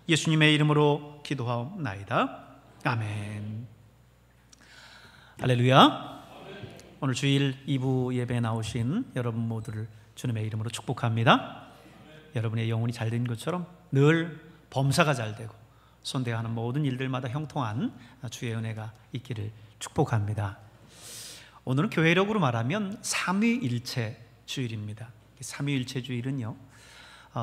예수님의 이름으로 기도하옵나이다. 아멘. 할렐루야. 오늘 주일 2부 예배에 나오신 여러분 모두를 주님의 이름으로 축복합니다. 여러분의 영혼이 잘된 것처럼 늘 범사가 잘되고 손대하는 모든 일들마다 형통한 주의 은혜가 있기를 축복합니다. 오늘은 교회력으로 말하면 삼위일체 주일입니다. 삼위일체 주일은요,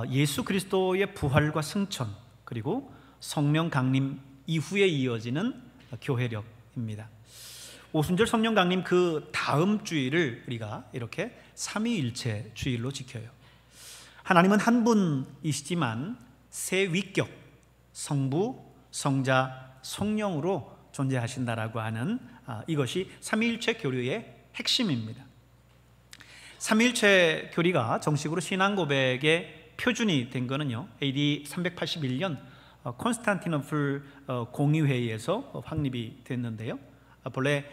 예수 그리스도의 부활과 승천 그리고 성령 강림 이후에 이어지는 교회력입니다. 오순절 성령 강림 그 다음 주일을 우리가 이렇게 삼위일체 주일로 지켜요. 하나님은 한 분이시지만 세 위격, 성부, 성자, 성령으로 존재하신다라고 하는 이것이 삼위일체 교리의 핵심입니다. 삼위일체 교리가 정식으로 신앙 고백의 표준이 된 것은요, AD 381년 콘스탄티노플 공의회의에서 확립이 됐는데요, 본래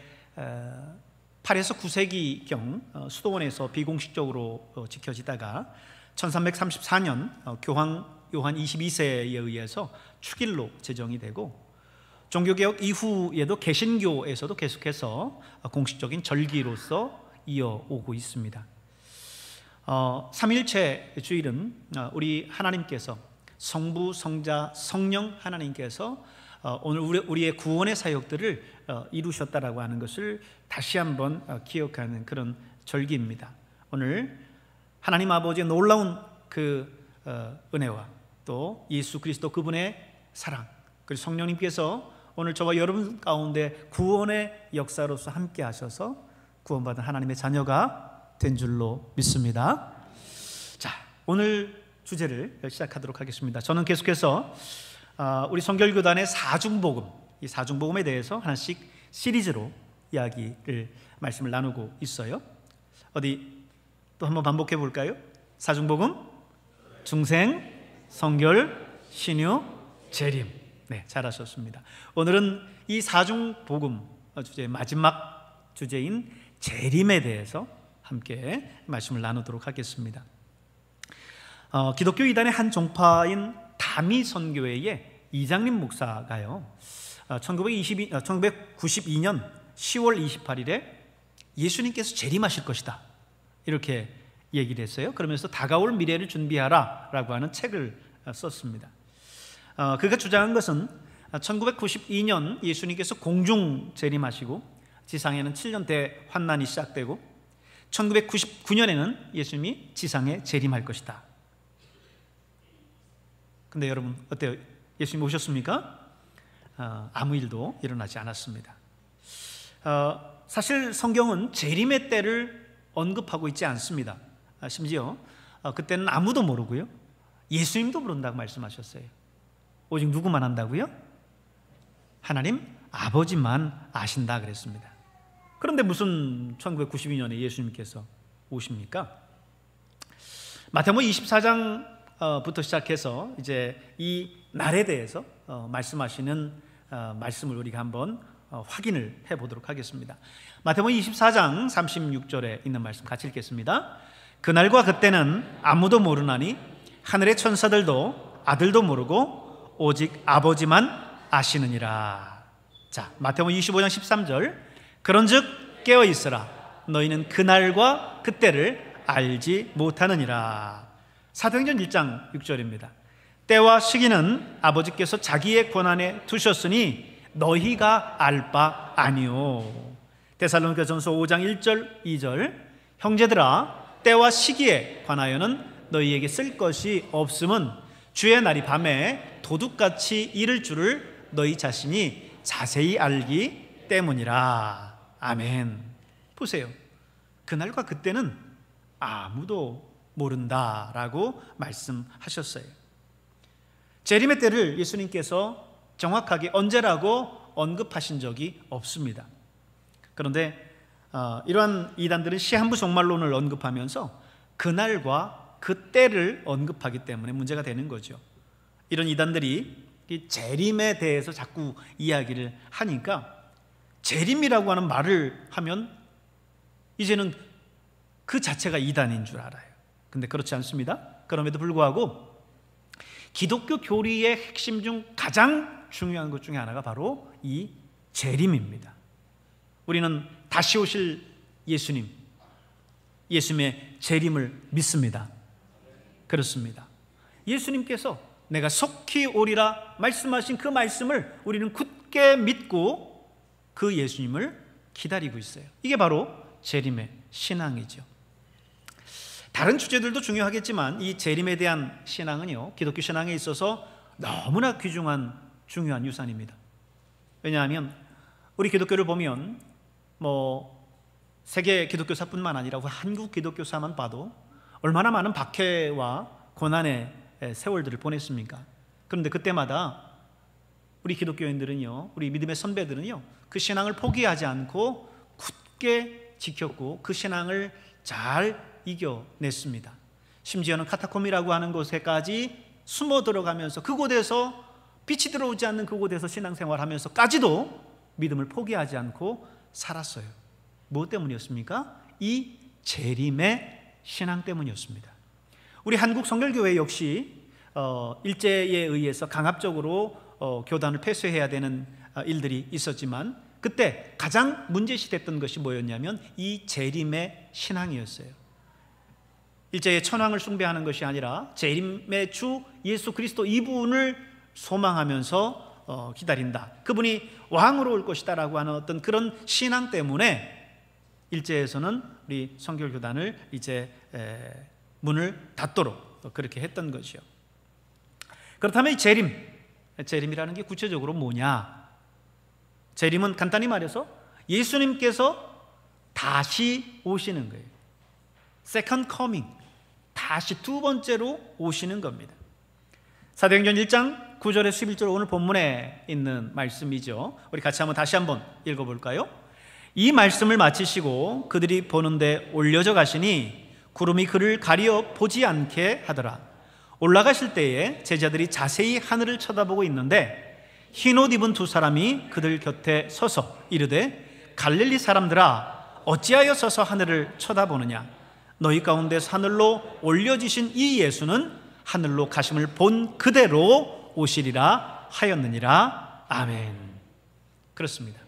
8에서 9세기경 수도원에서 비공식적으로 지켜지다가 1334년 교황 요한 22세에 의해서 축일로 제정이 되고, 종교개혁 이후에도 개신교에서도 계속해서 공식적인 절기로서 이어오고 있습니다. 삼일체 주일은 우리 하나님께서 성부, 성자, 성령 하나님께서 오늘 우리의 구원의 사역들을 이루셨다라고 하는 것을 다시 한번 기억하는 그런 절기입니다. 오늘 하나님 아버지의 놀라운 그 은혜와 또 예수 그리스도 그분의 사랑, 그리고 성령님께서 오늘 저와 여러분 가운데 구원의 역사로서 함께 하셔서 구원받은 하나님의 자녀가 된 줄로 믿습니다. 자, 오늘 주제를 시작하도록 하겠습니다. 저는 계속해서 우리 성결교단의 사중복음, 이 사중복음에 대해서 하나씩 시리즈로 말씀을 나누고 있어요. 어디 또 한번 반복해 볼까요? 사중복음, 중생, 성결, 신유, 재림. 네, 잘하셨습니다. 오늘은 이 사중복음 주제의 마지막 주제인 재림에 대해서 함께 말씀을 나누도록 하겠습니다. 기독교 이단의 한 종파인 다미선교회의 이장림 목사가요, 1992년 10월 28일에 예수님께서 재림하실 것이다 이렇게 얘기를 했어요. 그러면서 다가올 미래를 준비하라 라고 하는 책을 썼습니다. 그가 주장한 것은 1992년 예수님께서 공중 재림하시고 지상에는 7년대 환난이 시작되고 1999년에는 예수님이 지상에 재림할 것이다. 근데 여러분 어때요? 예수님 오셨습니까? 아무 일도 일어나지 않았습니다. 사실 성경은 재림의 때를 언급하고 있지 않습니다. 심지어 그때는 아무도 모르고요, 예수님도 모른다고 말씀하셨어요. 오직 누구만 안다고요? 하나님 아버지만 아신다 그랬습니다. 그런데 무슨 1992년에 예수님께서 오십니까? 마태복음 24장부터 시작해서 이제 이 날에 대해서 말씀하시는 말씀을 우리가 한번 확인을 해보도록 하겠습니다. 마태복음 24장 36절에 있는 말씀 같이 읽겠습니다. 그날과 그때는 아무도 모르나니 하늘의 천사들도 아들도 모르고 오직 아버지만 아시느니라. 자, 마태복음 25장 13절, 그런즉 깨어있으라 너희는 그날과 그때를 알지 못하느니라. 사도행전 1장 6절입니다. 때와 시기는 아버지께서 자기의 권한에 두셨으니 너희가 알 바 아니오. 데살로니가전서 5장 1절 2절, 형제들아 때와 시기에 관하여는 너희에게 쓸 것이 없음은 주의 날이 밤에 도둑같이 이를 줄을 너희 자신이 자세히 알기 때문이라. 아멘. 보세요, 그날과 그때는 아무도 모른다라고 말씀하셨어요. 재림의 때를 예수님께서 정확하게 언제라고 언급하신 적이 없습니다. 그런데 이러한 이단들은 시한부 종말론을 언급하면서 그날과 그때를 언급하기 때문에 문제가 되는 거죠. 이런 이단들이 이 재림에 대해서 자꾸 이야기를 하니까 재림이라고 하는 말을 하면 이제는 그 자체가 이단인 줄 알아요. 근데 그렇지 않습니다. 그럼에도 불구하고 기독교 교리의 핵심 중 가장 중요한 것 중에 하나가 바로 이 재림입니다. 우리는 다시 오실 예수님의 재림을 믿습니다. 그렇습니다. 예수님께서 내가 속히 오리라 말씀하신 그 말씀을 우리는 굳게 믿고 그 예수님을 기다리고 있어요. 이게 바로 재림의 신앙이죠. 다른 주제들도 중요하겠지만 이 재림에 대한 신앙은요, 기독교 신앙에 있어서 너무나 귀중한 중요한 유산입니다. 왜냐하면 우리 기독교를 보면 세계 기독교사뿐만 아니라 한국 기독교사만 봐도 얼마나 많은 박해와 고난의 세월들을 보냈습니까? 그런데 그때마다 우리 기독교인들은요, 우리 믿음의 선배들은요, 그 신앙을 포기하지 않고 굳게 지켰고 그 신앙을 잘 이겨냈습니다. 심지어는 카타콤이라고 하는 곳에까지 숨어 들어가면서 그곳에서 빛이 들어오지 않는 그곳에서 신앙생활하면서까지도 믿음을 포기하지 않고 살았어요. 무엇 때문이었습니까? 이 재림의 신앙 때문이었습니다. 우리 한국 성결교회 역시 일제에 의해서 강압적으로 교단을 폐쇄해야 되는 일들이 있었지만 그때 가장 문제시됐던 것이 뭐였냐면 이 재림의 신앙이었어요. 일제의 천황을 숭배하는 것이 아니라 재림의 주 예수 그리스도 이분을 소망하면서 기다린다. 그분이 왕으로 올 것이다 라고 하는 어떤 그런 신앙 때문에 일제에서는 우리 성결교단을 이제 문을 닫도록 그렇게 했던 것이요. 그렇다면 이 재림이라는 게 구체적으로 뭐냐? 재림은 간단히 말해서 예수님께서 다시 오시는 거예요. Second coming, 다시 두 번째로 오시는 겁니다. 사도행전 1장 9절에 11절 오늘 본문에 있는 말씀이죠. 우리 같이 다시 한번 읽어볼까요? 이 말씀을 마치시고 그들이 보는데 올려져 가시니 구름이 그를 가리어 보지 않게 하더라. 올라가실 때에 제자들이 자세히 하늘을 쳐다보고 있는데 흰 옷 입은 두 사람이 그들 곁에 서서 이르되 갈릴리 사람들아 어찌하여 서서 하늘을 쳐다보느냐? 너희 가운데서 하늘로 올려지신 이 예수는 하늘로 가심을 본 그대로 오시리라 하였느니라. 아멘. 그렇습니다.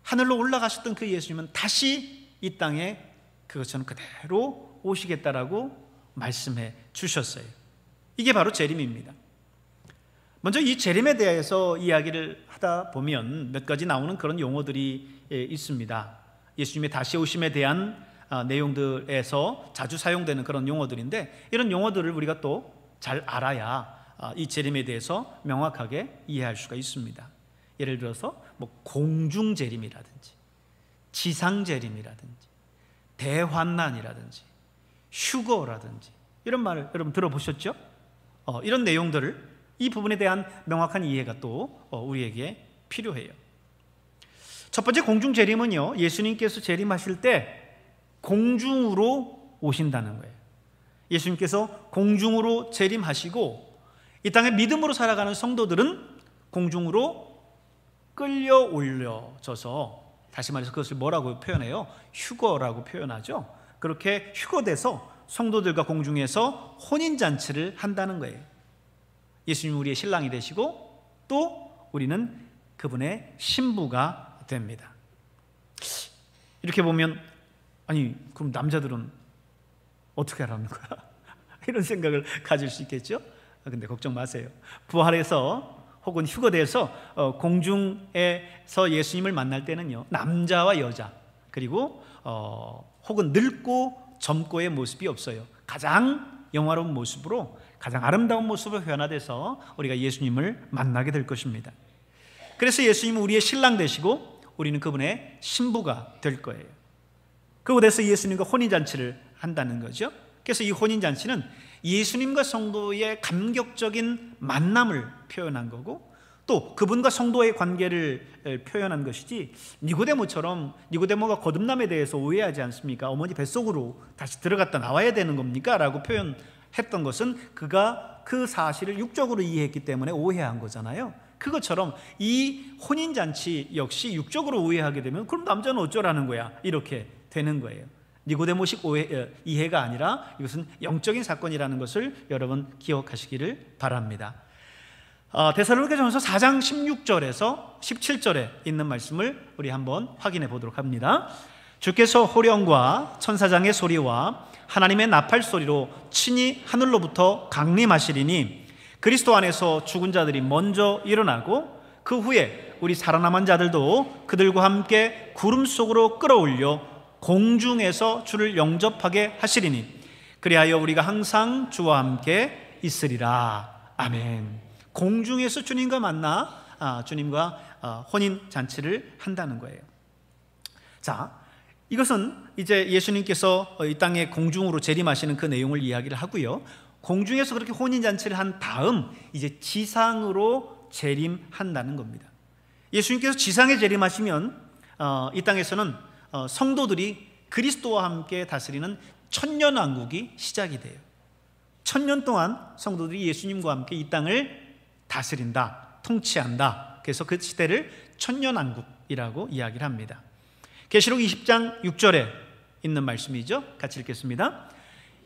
하늘로 올라가셨던 그 예수님은 다시 이 땅에 그것처럼 그대로 오시겠다라고 말씀해 주셨어요. 이게 바로 재림입니다. 먼저 이 재림에 대해서 이야기를 하다 보면 몇 가지 나오는 그런 용어들이 있습니다. 예수님의 다시 오심에 대한 내용들에서 자주 사용되는 그런 용어들인데 이런 용어들을 우리가 또 잘 알아야 이 재림에 대해서 명확하게 이해할 수가 있습니다. 예를 들어서 공중재림이라든지 지상재림이라든지 대환난이라든지 휴거라든지 이런 말을 여러분 들어보셨죠? 이런 내용들을 이 부분에 대한 명확한 이해가 또 우리에게 필요해요. 첫 번째 공중재림은요, 예수님께서 재림하실 때 공중으로 오신다는 거예요. 예수님께서 공중으로 재림하시고 이 땅에 믿음으로 살아가는 성도들은 공중으로 끌려 올려져서, 다시 말해서 그것을 뭐라고 표현해요? 휴거라고 표현하죠. 그렇게 휴거돼서 성도들과 공중에서 혼인잔치를 한다는 거예요. 예수님 우리의 신랑이 되시고 또 우리는 그분의 신부가 됩니다. 이렇게 보면 아니 그럼 남자들은 어떻게 하라는 거야? 이런 생각을 가질 수 있겠죠? 근데 걱정 마세요. 부활해서 혹은 휴거돼서 공중에서 예수님을 만날 때는요, 남자와 여자 그리고 혹은 늙고 젊고의 모습이 없어요. 가장 영화로운 모습으로, 가장 아름다운 모습으로 변화돼서 우리가 예수님을 만나게 될 것입니다. 그래서 예수님은 우리의 신랑 되시고 우리는 그분의 신부가 될 거예요. 그곳에서 예수님과 혼인잔치를 한다는 거죠. 그래서 이 혼인잔치는 예수님과 성도의 감격적인 만남을 표현한 거고 또 그분과 성도의 관계를 표현한 것이지, 니고데모가 거듭남에 대해서 오해하지 않습니까? 어머니 뱃속으로 다시 들어갔다 나와야 되는 겁니까? 라고 표현했던 것은 그가 그 사실을 육적으로 이해했기 때문에 오해한 거잖아요. 그것처럼 이 혼인잔치 역시 육적으로 오해하게 되면 그럼 남자는 어쩌라는 거야? 이렇게 되는 거예요. 니고데모식 이해가 아니라 이것은 영적인 사건이라는 것을 여러분 기억하시기를 바랍니다. 데살로니가전서 4장 16절에서 17절에 있는 말씀을 우리 한번 확인해 보도록 합니다. 주께서 호령과 천사장의 소리와 하나님의 나팔 소리로 친히 하늘로부터 강림하시리니 그리스도 안에서 죽은 자들이 먼저 일어나고 그 후에 우리 살아남은 자들도 그들과 함께 구름 속으로 끌어올려 공중에서 주를 영접하게 하시리니 그리하여 우리가 항상 주와 함께 있으리라. 아멘. 공중에서 주님과 만나 주님과 혼인 잔치를 한다는 거예요. 자, 이것은 이제 예수님께서 이 땅에 공중으로 재림하시는 그 내용을 이야기를 하고요. 공중에서 그렇게 혼인 잔치를 한 다음 이제 지상으로 재림한다는 겁니다. 예수님께서 지상에 재림하시면 이 땅에서는 성도들이 그리스도와 함께 다스리는 천년왕국이 시작이 돼요. 1000년 동안 성도들이 예수님과 함께 이 땅을 다스린다, 통치한다. 그래서 그 시대를 천년왕국이라고 이야기를 합니다. 계시록 20장 6절에 있는 말씀이죠. 같이 읽겠습니다.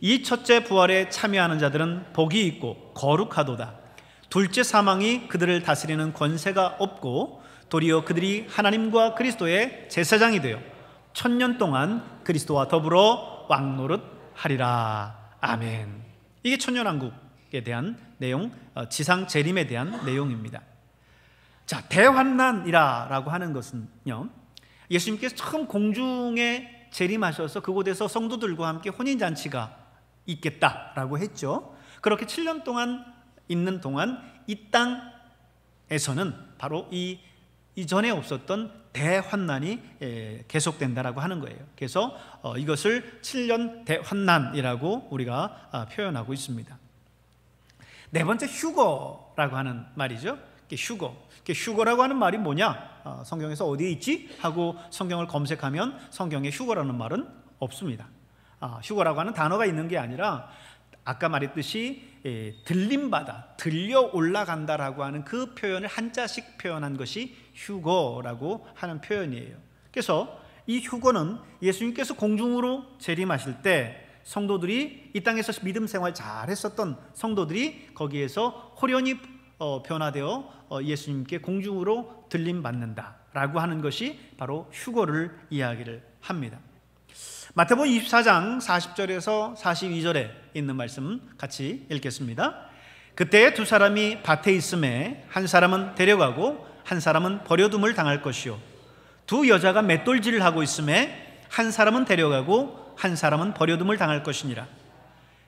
이 첫째 부활에 참여하는 자들은 복이 있고 거룩하도다. 둘째 사망이 그들을 다스리는 권세가 없고 도리어 그들이 하나님과 그리스도의 제사장이 되어 1000년 동안 그리스도와 더불어 왕노릇하리라. 아멘. 이게 천년왕국에 대한 내용, 지상 재림에 대한 내용입니다. 자, 대환난이라고 하는 것은요, 예수님께서 처음 공중에 재림하셔서 그곳에서 성도들과 함께 혼인잔치가 있겠다라고 했죠. 그렇게 7년 동안 있는 동안 이 땅에서는 바로 이전에 없었던 대환난이 계속된다라고 하는 거예요. 그래서 이것을 7년 대환난이라고 우리가 표현하고 있습니다. 네 번째, 휴거라고 하는 말이죠. 휴거라고 하는 말이 뭐냐? 성경에서 어디에 있지? 하고 성경을 검색하면 성경에 휴거라는 말은 없습니다. 휴거라고 하는 단어가 있는 게 아니라 아까 말했듯이 들림받아, 들려 올라간다라고 하는 그 표현을 한자식 표현한 것이 휴거라고 하는 표현이에요. 그래서 이 휴거는 예수님께서 공중으로 재림하실 때 성도들이 이 땅에서 믿음 생활 잘 했었던 성도들이 거기에서 호련히 변화되어 예수님께 공중으로 들림받는다라고 하는 것이 바로 휴거를 이야기를 합니다. 마태복음 24장 40절에서 42절에 있는 말씀 같이 읽겠습니다. 그때 두 사람이 밭에 있음에 한 사람은 데려가고 한 사람은 버려둠을 당할 것이요 두 여자가 맷돌질을 하고 있음에 한 사람은 데려가고 한 사람은 버려둠을 당할 것이니라.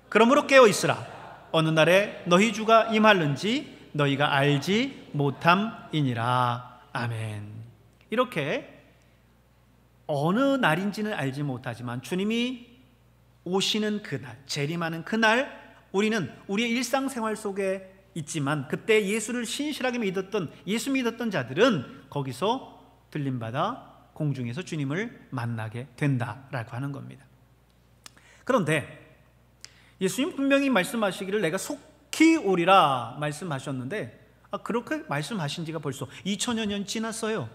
그러므로 깨어 있으라. 어느 날에 너희 주가 임할는지 너희가 알지 못함이니라. 아멘. 이렇게 어느 날인지는 알지 못하지만 주님이 오시는 그날, 재림하는 그날 우리는 우리의 일상생활 속에 있지만 그때 예수를 신실하게 믿었던, 예수 믿었던 자들은 거기서 들림받아 공중에서 주님을 만나게 된다라고 하는 겁니다. 그런데 예수님 분명히 말씀하시기를 내가 속히 오리라 말씀하셨는데 그렇게 말씀하신 지가 벌써 2000여 년 지났어요.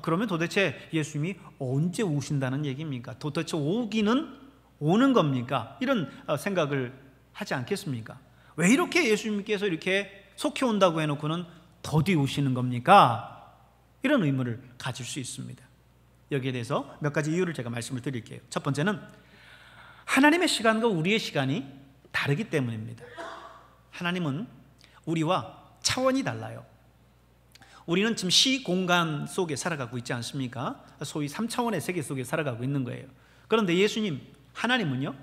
그러면 도대체 예수님이 언제 오신다는 얘기입니까? 도대체 오기는 오는 겁니까? 이런 생각을 하지 않겠습니까? 왜 이렇게 예수님께서 이렇게 속히 온다고 해놓고는 더디 오시는 겁니까? 이런 의문을 가질 수 있습니다. 여기에 대해서 몇 가지 이유를 제가 말씀을 드릴게요. 첫 번째는 하나님의 시간과 우리의 시간이 다르기 때문입니다. 하나님은 우리와 차원이 달라요. 우리는 지금 시공간 속에 살아가고 있지 않습니까? 소위 3차원의 세계 속에 살아가고 있는 거예요. 그런데 예수님, 하나님은요,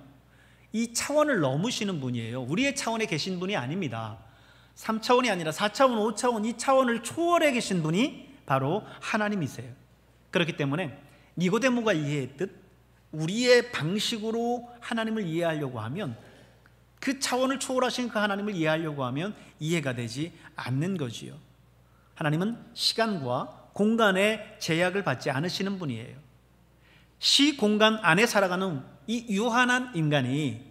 이 차원을 넘으시는 분이에요. 우리의 차원에 계신 분이 아닙니다. 3차원이 아니라 4차원, 5차원, 이 차원을 초월해 계신 분이 바로 하나님이세요. 그렇기 때문에 니고데모가 이해했듯 우리의 방식으로 하나님을 이해하려고 하면, 그 차원을 초월하신 그 하나님을 이해하려고 하면 이해가 되지 않는 거지요. 하나님은 시간과 공간의 제약을 받지 않으시는 분이에요. 시공간 안에 살아가는 이 유한한 인간이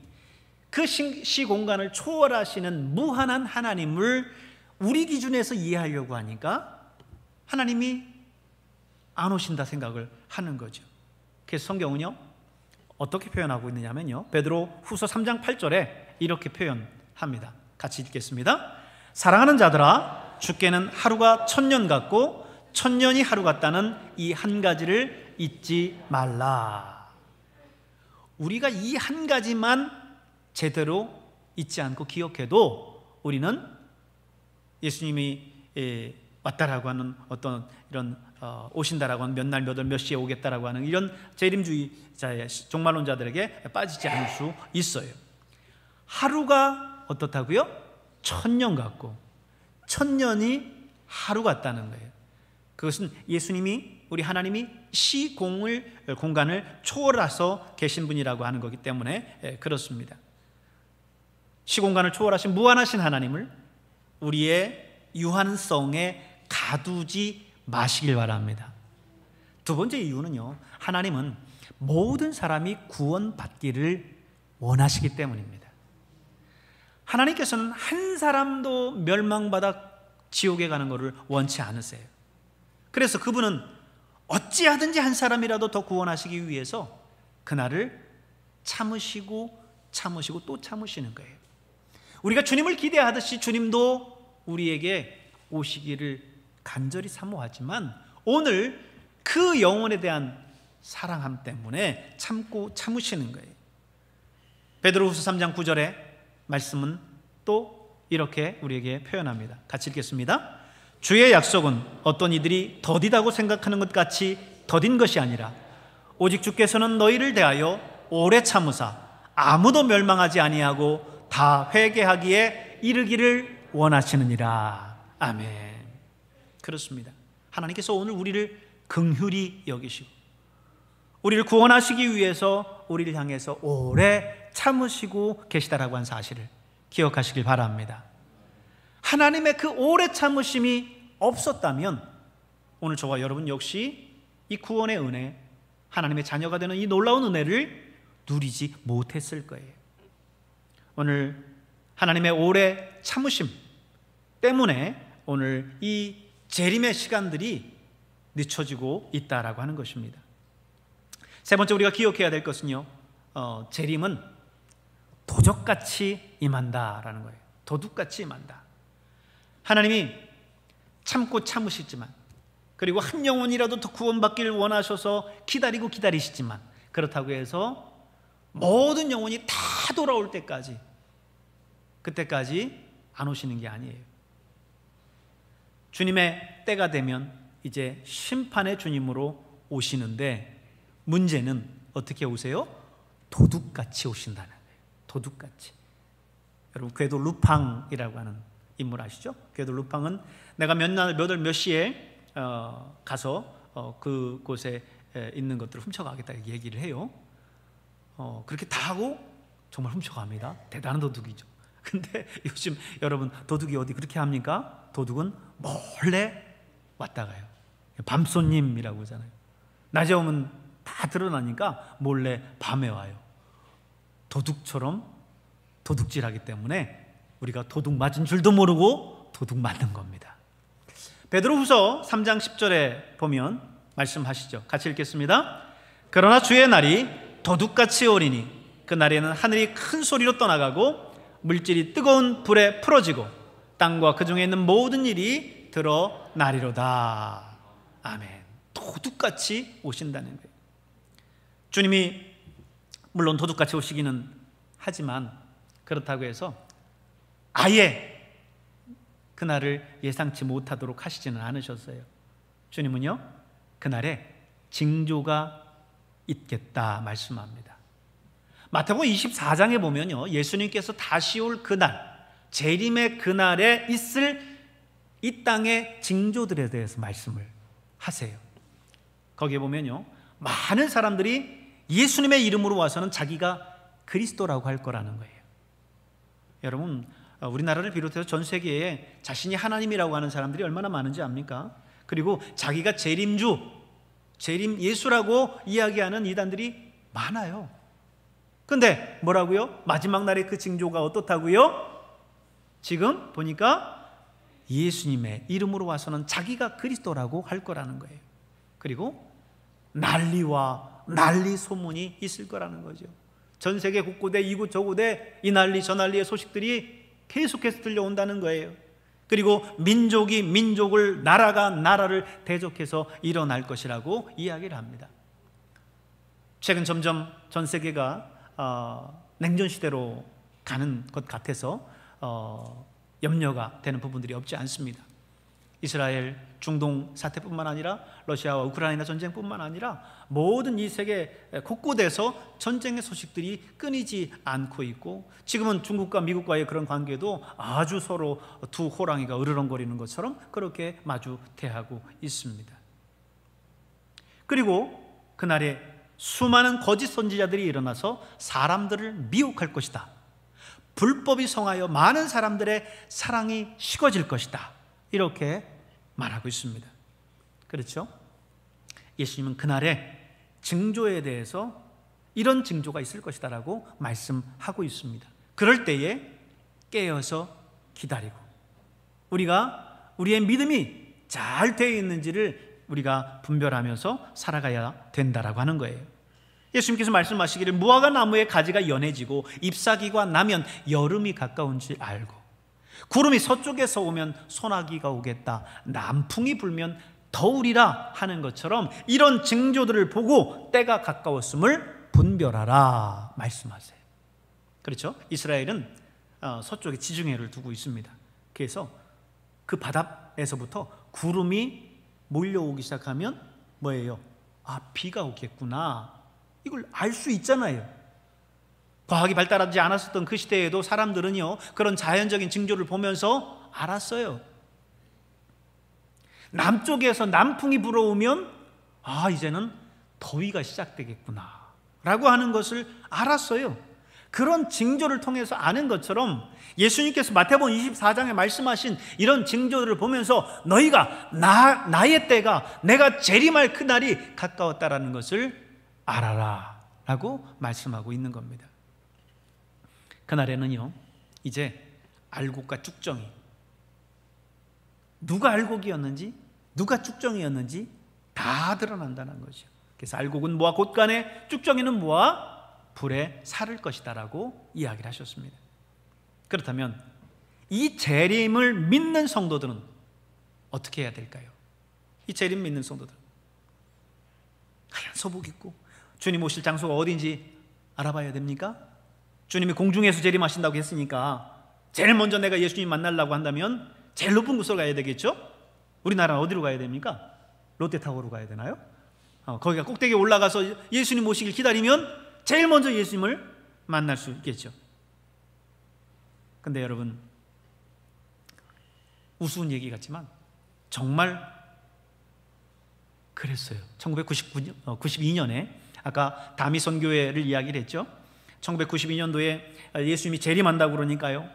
그 시공간을 초월하시는 무한한 하나님을 우리 기준에서 이해하려고 하니까 하나님이 안 오신다 생각을 하는 거죠. 그래서 성경은요, 어떻게 표현하고 있느냐면요, 베드로 후서 3장 8절에 이렇게 표현합니다. 같이 읽겠습니다. 사랑하는 자들아, 주께는 하루가 1000년 같고 1000년이 하루 같다는 이 한 가지를 잊지 말라. 우리가 이 한 가지만 제대로 잊지 않고 기억해도 우리는 예수님이 왔다라고 하는 어떤 이런 오신다라고 하는 몇 날 몇 월 몇 시에 오겠다라고 하는 이런 재림주의자의 종말론자들에게 빠지지 않을 수 있어요. 하루가 어떻다고요? 1000년 같고 1000년이 하루 같다는 거예요. 그것은 예수님이, 우리 하나님이 공간을 초월해서 계신 분이라고 하는 거기 때문에 그렇습니다. 시공간을 초월하신 무한하신 하나님을 우리의 유한성에 가두지 마시길 바랍니다. 두 번째 이유는요, 하나님은 모든 사람이 구원받기를 원하시기 때문입니다. 하나님께서는 한 사람도 멸망받아 지옥에 가는 것을 원치 않으세요. 그래서 그분은 어찌하든지 한 사람이라도 더 구원하시기 위해서 그날을 참으시고 또 참으시는 거예요. 우리가 주님을 기대하듯이 주님도 우리에게 오시기를 간절히 사모하지만 오늘 그 영혼에 대한 사랑함 때문에 참으시는 거예요. 베드로후서 3장 9절의 말씀은 또 이렇게 우리에게 표현합니다. 같이 읽겠습니다. 주의 약속은 어떤 이들이 더디다고 생각하는 것 같이 더딘 것이 아니라 오직 주께서는 너희를 대하여 오래 참으사 아무도 멸망하지 아니하고 다 회개하기에 이르기를 원하시느니라. 아멘. 그렇습니다. 하나님께서 오늘 우리를 긍휼히 여기시고 우리를 구원하시기 위해서 우리를 향해서 오래 참으시고 계시다라고 한 사실을 기억하시길 바랍니다. 하나님의 그 오래 참으심이 없었다면 오늘 저와 여러분 역시 이 구원의 은혜, 하나님의 자녀가 되는 이 놀라운 은혜를 누리지 못했을 거예요. 오늘 하나님의 오래 참으심 때문에 오늘 이 재림의 시간들이 늦춰지고 있다라고 하는 것입니다. 세 번째 우리가 기억해야 될 것은요, 재림은 도적같이 임한다라는 거예요. 도둑같이 임한다. 하나님이 참고 참으시지만, 그리고 한 영혼이라도 더 구원받기를 원하셔서 기다리고 기다리시지만, 그렇다고 해서 모든 영혼이 다 돌아올 때까지, 그때까지 안 오시는 게 아니에요. 주님의 때가 되면 이제 심판의 주님으로 오시는데, 문제는 어떻게 오세요? 도둑같이 오신다는 거예요. 도둑같이. 여러분, 궤도 루팡이라고 하는 인물 아시죠? 궤도 루팡은 내가 몇 날 몇 월 몇 시에 가서 그곳에 있는 것들을 훔쳐가겠다 얘기를 해요. 그렇게 다 하고 정말 훔쳐갑니다. 대단한 도둑이죠. 근데 요즘 여러분, 도둑이 어디 그렇게 합니까? 도둑은 몰래 왔다 가요. 밤손님이라고 하잖아요. 낮에 오면 다 드러나니까 몰래 밤에 와요. 도둑처럼 도둑질하기 때문에 우리가 도둑 맞은 줄도 모르고 도둑 맞는 겁니다. 베드로후서 3장 10절에 보면 말씀하시죠. 같이 읽겠습니다. 그러나 주의 날이 도둑같이 오리니 그 날에는 하늘이 큰 소리로 떠나가고 물질이 뜨거운 불에 풀어지고 땅과 그 중에 있는 모든 일이 드러나리로다. 아멘. 도둑같이 오신다는 거예요. 주님이 물론 도둑같이 오시기는 하지만 그렇다고 해서 아예 그날을 예상치 못하도록 하시지는 않으셨어요. 주님은요, 그날에 징조가 있겠다 말씀합니다. 마태복음 24장에 보면요, 예수님께서 다시 올 그날, 재림의 그날에 있을 이 땅의 징조들에 대해서 말씀을 하세요. 거기에 보면요, 많은 사람들이 예수님의 이름으로 와서는 자기가 그리스도라고 할 거라는 거예요. 여러분, 우리나라를 비롯해서 전 세계에 자신이 하나님이라고 하는 사람들이 얼마나 많은지 압니까? 그리고 자기가 재림주, 재림 예수라고 이야기하는 이단들이 많아요. 근데 뭐라고요? 마지막 날에 그 징조가 어떻다고요? 지금 보니까 예수님의 이름으로 와서는 자기가 그리스도라고 할 거라는 거예요. 그리고 난리와 난리 소문이 있을 거라는 거죠. 전 세계 곳곳에 이곳 저곳에 이 난리 저 난리의 소식들이 계속해서 들려온다는 거예요. 그리고 민족이 민족을, 나라가 나라를 대적해서 일어날 것이라고 이야기를 합니다. 최근 점점 전 세계가 냉전 시대로 가는 것 같아서 염려가 되는 부분들이 없지 않습니다. 이스라엘, 중동 사태뿐만 아니라 러시아와 우크라이나 전쟁뿐만 아니라 모든 이 세계 곳곳에서 전쟁의 소식들이 끊이지 않고 있고, 지금은 중국과 미국과의 그런 관계도 아주 서로 두 호랑이가 으르렁거리는 것처럼 그렇게 마주 대하고 있습니다. 그리고 그날에 수많은 거짓 선지자들이 일어나서 사람들을 미혹할 것이다. 불법이 성하여 많은 사람들의 사랑이 식어질 것이다. 이렇게 말하고 있습니다. 그렇죠? 예수님은 그날에 징조에 대해서 이런 징조가 있을 것이다 라고 말씀하고 있습니다. 그럴 때에 깨어서 기다리고, 우리가 우리의 믿음이 잘 되어 있는지를 우리가 분별하면서 살아가야 된다라고 하는 거예요. 예수님께서 말씀하시기를 무화과 나무의 가지가 연해지고 잎사귀가 나면 여름이 가까운 줄 알고, 구름이 서쪽에서 오면 소나기가 오겠다, 남풍이 불면 더우리라 하는 것처럼 이런 징조들을 보고 때가 가까웠음을 분별하라 말씀하세요. 그렇죠? 이스라엘은 서쪽에 지중해를 두고 있습니다. 그래서 그 바다에서부터 구름이 몰려오기 시작하면 뭐예요? 비가 오겠구나, 이걸 알 수 있잖아요. 과학이 발달하지 않았었던 그 시대에도 사람들은요, 그런 자연적인 징조를 보면서 알았어요. 남쪽에서 남풍이 불어오면 이제는 더위가 시작되겠구나 라고 하는 것을 알았어요. 그런 징조를 통해서 아는 것처럼 예수님께서 마태복음 24장에 말씀하신 이런 징조들을 보면서 너희가 나의 때가, 내가 재림할 그날이 가까웠다라는 것을 알아라 라고 말씀하고 있는 겁니다. 그날에는요, 이제 알곡과 쭉정이, 누가 알곡이었는지 누가 쭉정이었는지 다 드러난다는 거죠. 그래서 알곡은 모아 곳간에, 쭉정이는 모아 불에 사를 것이다 라고 이야기를 하셨습니다. 그렇다면 이 재림을 믿는 성도들은 어떻게 해야 될까요? 이 재림 믿는 성도들, 하얀 소복 입고 주님 오실 장소가 어딘지 알아봐야 됩니까? 주님이 공중에서 재림하신다고 했으니까 제일 먼저 내가 예수님 만나려고 한다면 제일 높은 곳으로 가야 되겠죠? 우리나라는 어디로 가야 됩니까? 롯데타워로 가야 되나요? 거기가 꼭대기에 올라가서 예수님 오시길 기다리면 제일 먼저 예수님을 만날 수 있겠죠. 근데 여러분, 우스운 얘기 같지만 정말 그랬어요. 1992년에 아까 다미 선교회를 이야기를 했죠. 1992년도에 예수님이 재림한다고 그러니까요,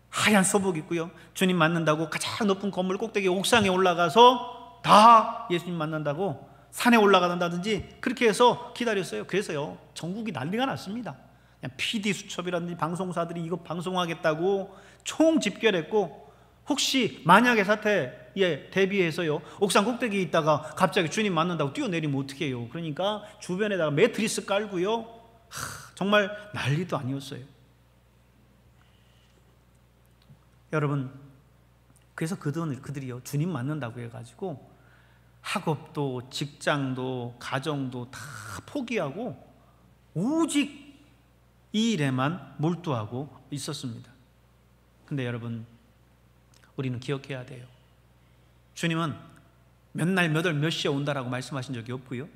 하얀 소복 입고요, 주님 만난다고 가장 높은 건물 꼭대기 옥상에 올라가서 다 예수님 만난다고 산에 올라간다든지 그렇게 해서 기다렸어요. 그래서요, 전국이 난리가 났습니다. 그냥 PD 수첩이라든지 방송사들이 이거 방송하겠다고 총집결했고, 혹시 만약의 사태에 대비해서요, 옥상 꼭대기에 있다가 갑자기 주님 만난다고 뛰어내리면 어떻게 해요? 그러니까 주변에다가 매트리스 깔고요, 정말 난리도 아니었어요. 여러분, 그래서 그들이요, 주님 만난다고 해가지고 학업도 직장도 가정도 다 포기하고 오직 이 일에만 몰두하고 있었습니다. 근데 여러분, 우리는 기억해야 돼요. 주님은 몇 날 몇 월 몇 시에 온다라고 말씀하신 적이 없고요,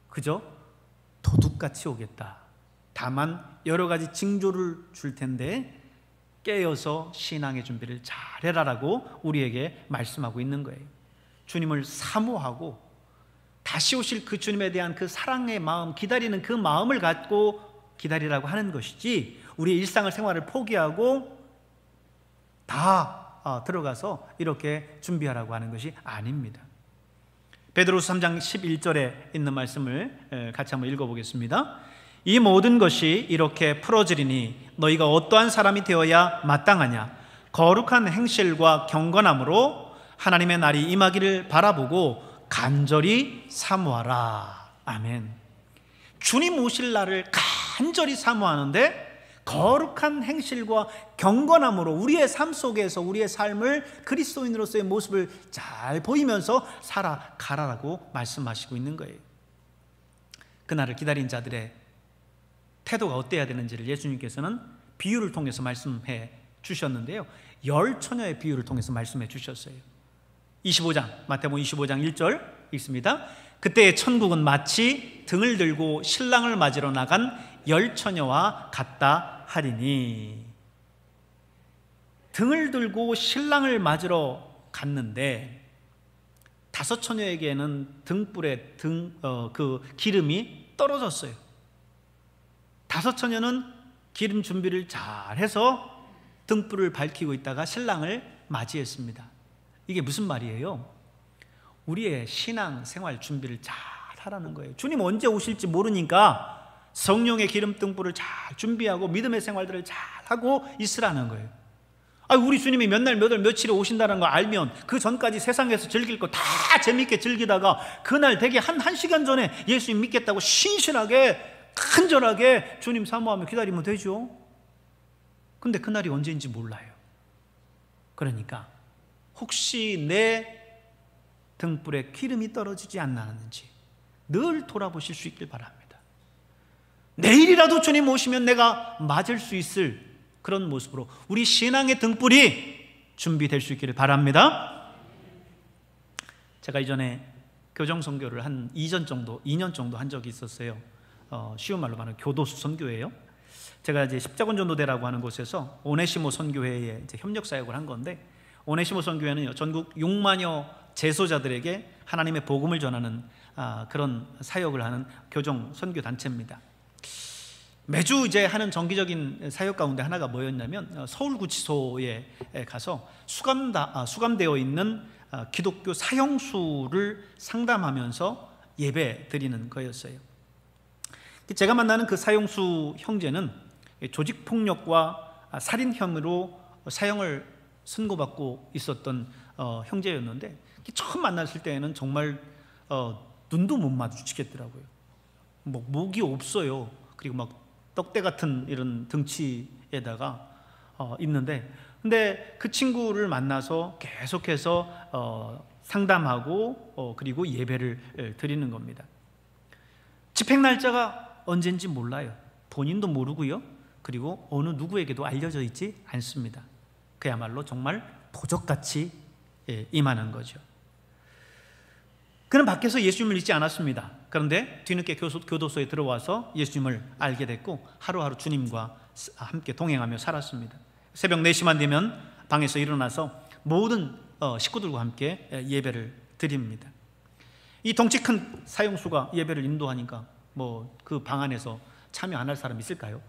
그저 도둑같이 오겠다, 다만 여러 가지 징조를 줄 텐데 깨어서 신앙의 준비를 잘해라라고 우리에게 말씀하고 있는 거예요. 주님을 사모하고 다시 오실 그 주님에 대한 그 사랑의 마음, 기다리는 그 마음을 갖고 기다리라고 하는 것이지, 우리의 일상을 생활을 포기하고 다 들어가서 이렇게 준비하라고 하는 것이 아닙니다. 베드로서 3장 11절에 있는 말씀을 같이 한번 읽어보겠습니다. 이 모든 것이 이렇게 풀어지리니 너희가 어떠한 사람이 되어야 마땅하냐? 거룩한 행실과 경건함으로 하나님의 날이 임하기를 바라보고 간절히 사모하라. 아멘. 주님 오실 날을 간절히 사모하는데 거룩한 행실과 경건함으로 우리의 삶 속에서 우리의 삶을 그리스도인으로서의 모습을 잘 보이면서 살아가라고 말씀하시고 있는 거예요. 그날을 기다린 자들의 태도가 어때야 되는지를 예수님께서는 비유를 통해서 말씀해 주셨는데요, 10처녀의 비유를 통해서 말씀해 주셨어요. 25장, 마태복음 25장 1절 읽습니다. 그때의 천국은 마치 등을 들고 신랑을 맞으러 나간 10처녀와 같다 하리니. 등을 들고 신랑을 맞으러 갔는데 5처녀에게는 등불에 그 기름이 떨어졌어요. 5처녀는 기름 준비를 잘 해서 등불을 밝히고 있다가 신랑을 맞이했습니다. 이게 무슨 말이에요? 우리의 신앙 생활 준비를 잘 하라는 거예요. 주님 언제 오실지 모르니까 성령의 기름 등불을 잘 준비하고 믿음의 생활들을 잘 하고 있으라는 거예요. 우리 주님이 몇 날, 몇 월, 며칠에 오신다는 거 알면 그 전까지 세상에서 즐길 거 다 재밌게 즐기다가 그날 되게 한 시간 전에 예수님 믿겠다고 신실하게 간절하게 주님 사모하며 기다리면 되죠. 근데 그날이 언제인지 몰라요. 그러니까 혹시 내 등불에 기름이 떨어지지 않았는지 늘 돌아보실 수 있길 바랍니다. 내일이라도 주님 오시면 내가 맞을 수 있을 그런 모습으로 우리 신앙의 등불이 준비될 수 있기를 바랍니다. 제가 이전에 교정선교를 한 2년 정도 한 적이 있었어요. 쉬운 말로 말하면 교도소 선교예요. 제가 이제 십자군 전도대라고 하는 곳에서 오네시모 선교회에 이제 협력 사역을 한 건데, 오네시모 선교회는 전국 6만여 재소자들에게 하나님의 복음을 전하는 그런 사역을 하는 교정 선교 단체입니다. 매주 이제 하는 정기적인 사역 가운데 하나가 뭐였냐면 서울구치소에 가서 수감되어 있는 기독교 사형수를 상담하면서 예배 드리는 거였어요. 제가 만나는 그 사형수 형제는 조직폭력과 살인 혐의로 사형을 선고받고 있었던 형제였는데, 처음 만났을 때에는 정말 눈도 못 마주치겠더라고요. 뭐 목이 없어요. 그리고 막 떡대 같은 이런 등치에다가 있는데, 근데 그 친구를 만나서 계속해서 상담하고 그리고 예배를 드리는 겁니다. 집행 날짜가 언젠지 몰라요. 본인도 모르고요. 그리고 어느 누구에게도 알려져 있지 않습니다. 그야말로 정말 도적같이 임하는 거죠. 그는 밖에서 예수님을 잊지 않았습니다. 그런데 뒤늦게 교도소에 들어와서 예수님을 알게 됐고 하루하루 주님과 함께 동행하며 살았습니다. 새벽 4시만 되면 방에서 일어나서 모든 식구들과 함께 예배를 드립니다. 이 덩치 큰 사형수가 예배를 인도하니까 뭐 그 방 안에서 참여 안 할 사람 있을까요?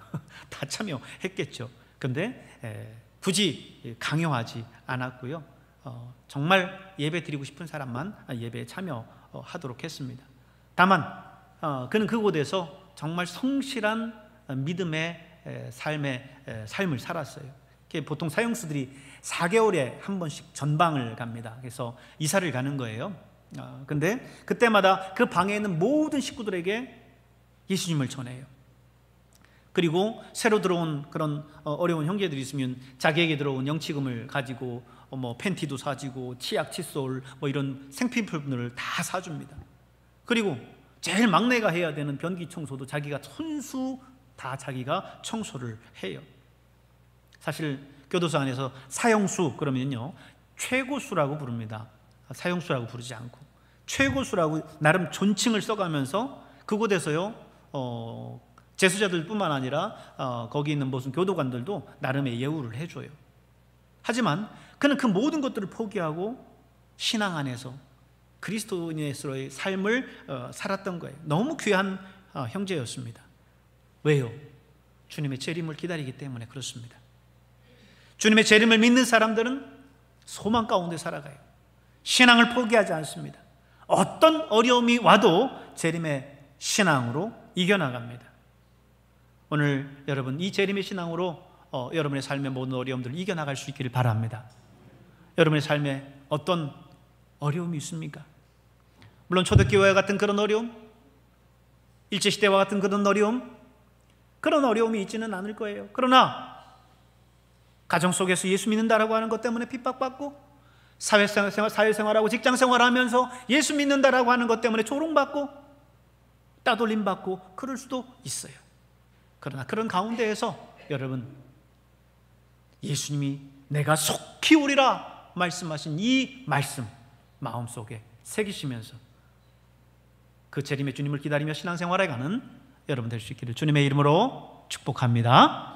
다 참여했겠죠. 근데 굳이 강요하지 않았고요. 정말 예배 드리고 싶은 사람만 예배에 참여하도록 했습니다. 다만 그는 그곳에서 정말 성실한 믿음의 삶을 살았어요. 보통 사형수들이 4개월에 한 번씩 전방을 갑니다. 그래서 이사를 가는 거예요. 근데 그때마다 그 방에 있는 모든 식구들에게 예수님을 전해요. 그리고 새로 들어온 그런 어려운 형제들이 있으면 자기에게 들어온 영치금을 가지고 뭐 팬티도 사주고 치약, 칫솔 뭐 이런 생필품들을 다 사줍니다. 그리고 제일 막내가 해야 되는 변기 청소도 자기가 손수 다 자기가 청소를 해요. 사실 교도소 안에서 사형수 그러면요 최고수라고 부릅니다. 사형수라고 부르지 않고 최고수라고 나름 존칭을 써가면서 그곳에서요 재수자들뿐만 아니라 거기 있는 무슨 교도관들도 나름의 예우를 해줘요. 하지만 그는 그 모든 것들을 포기하고 신앙 안에서 그리스도인으로의 삶을 살았던 거예요. 너무 귀한 형제였습니다. 왜요? 주님의 재림을 기다리기 때문에 그렇습니다. 주님의 재림을 믿는 사람들은 소망 가운데 살아가요. 신앙을 포기하지 않습니다. 어떤 어려움이 와도 재림의 신앙으로 이겨나갑니다. 오늘 여러분 이 재림의 신앙으로 여러분의 삶의 모든 어려움들을 이겨나갈 수 있기를 바랍니다. 여러분의 삶에 어떤 어려움이 있습니까? 물론 초대교회와 같은 그런 어려움, 일제시대와 같은 그런 어려움이 있지는 않을 거예요. 그러나 가정 속에서 예수 믿는다라고 하는 것 때문에 핍박받고, 사회생활하고 직장생활하면서 예수 믿는다라고 하는 것 때문에 조롱받고 따돌림받고 그럴 수도 있어요. 그러나 그런 가운데에서 여러분, 예수님이 내가 속히 오리라 말씀하신 이 말씀 마음속에 새기시면서 그 재림의 주님을 기다리며 신앙생활에 가는 여러분 될 수 있기를 주님의 이름으로 축복합니다.